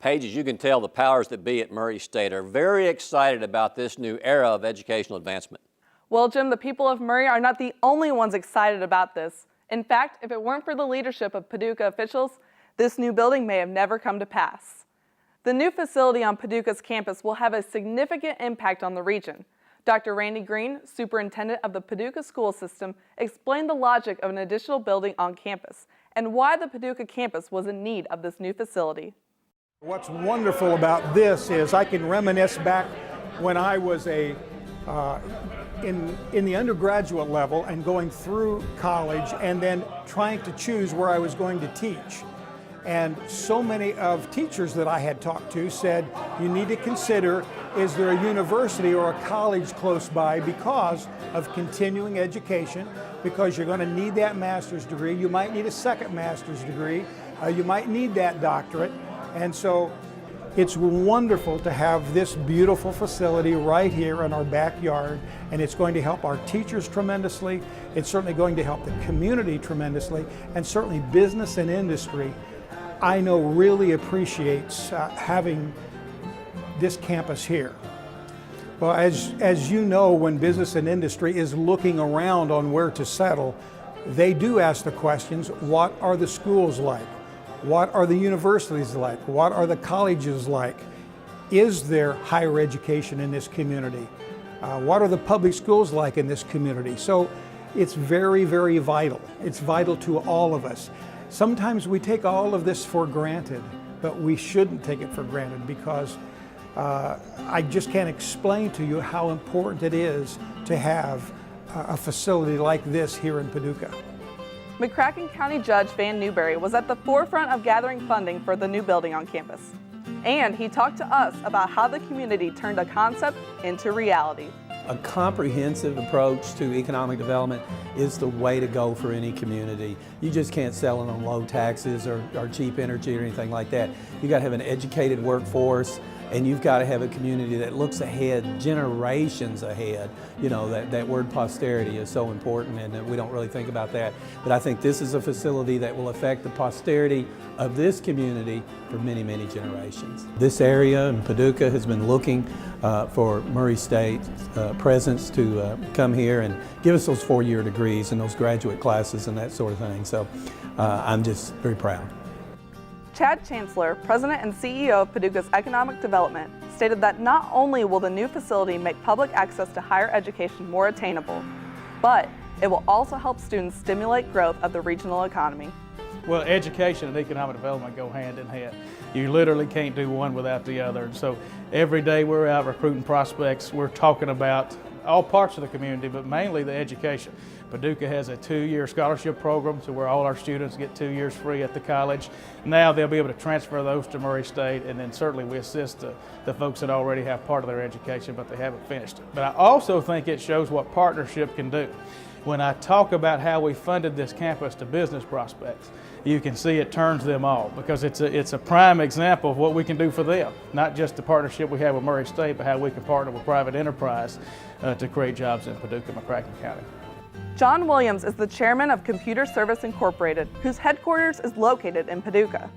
Paige, as you can tell, the powers that be at Murray State are very excited about this new era of educational advancement. Well, Jim, the people of Murray are not the only ones excited about this. In fact, if it weren't for the leadership of Paducah officials, this new building may have never come to pass. The new facility on Paducah's campus will have a significant impact on the region. Dr. Greene, Superintendent of the Paducah School System, explained the logic of an additional building on campus and why the Paducah campus was in need of this new facility. What's wonderful about this is I can reminisce back when I was in the undergraduate level and going through college and then trying to choose where I was going to teach. And so many of teachers that I had talked to said, you need to consider, is there a university or a college close by because of continuing education, because you're going to need that master's degree, you might need a second master's degree, you might need that doctorate. And so it's wonderful to have this beautiful facility right here in our backyard, and it's going to help our teachers tremendously. It's certainly going to help the community tremendously, and certainly business and industry, I know, really appreciates having this campus here. Well, as you know, when business and industry is looking around on where to settle, they do ask the questions, what are the schools like? What are the universities like? What are the colleges like? Is there higher education in this community? What are the public schools like in this community? So it's very, very vital. It's vital to all of us. Sometimes we take all of this for granted, but we shouldn't take it for granted because I just can't explain to you how important it is to have a facility like this here in Paducah. McCracken County Judge Van Newberry was at the forefront of gathering funding for the new building on campus. And he talked to us about how the community turned a concept into reality. A comprehensive approach to economic development is the way to go for any community. You just can't sell it on low taxes or cheap energy or anything like that. You got to have an educated workforce, and you've got to have a community that looks ahead, generations ahead. You know, that word posterity is so important, and we don't really think about that. But I think this is a facility that will affect the posterity of this community for many, many generations. This area in Paducah has been looking for Murray State presence to come here and give us those four-year degrees and those graduate classes and that sort of thing. So I'm just very proud. Chad Chancellor, President and CEO of Paducah's Economic Development, stated that not only will the new facility make public access to higher education more attainable, but it will also help students stimulate growth of the regional economy. Well, education and economic development go hand in hand. You literally can't do one without the other. And so every day we're out recruiting prospects, we're talking about all parts of the community, but mainly the education. Paducah has a 2-year scholarship program, so where all our students get 2 years free at the college. Now they'll be able to transfer those to Murray State, and then certainly we assist the folks that already have part of their education, but they haven't finished it. But I also think it shows what partnership can do. When I talk about how we funded this campus to business prospects, you can see it turns them all, because it's a prime example of what we can do for them. Not just the partnership we have with Murray State, but how we can partner with private enterprise to create jobs in Paducah, McCracken County. John Williams is the chairman of Computer Service Incorporated, whose headquarters is located in Paducah.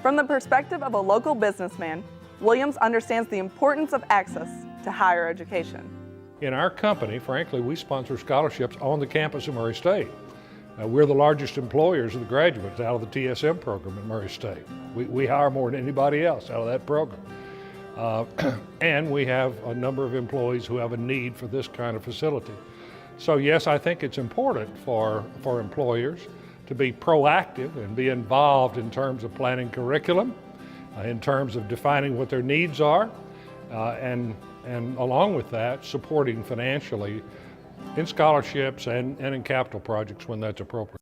From the perspective of a local businessman, Williams understands the importance of access to higher education. In our company, frankly, we sponsor scholarships on the campus of Murray State. We're the largest employers of the graduates out of the TSM program at Murray State. We hire more than anybody else out of that program. And we have a number of employees who have a need for this kind of facility. So yes, I think it's important for employers to be proactive and be involved in terms of planning curriculum, in terms of defining what their needs are, and along with that, supporting financially in scholarships and in capital projects when that's appropriate.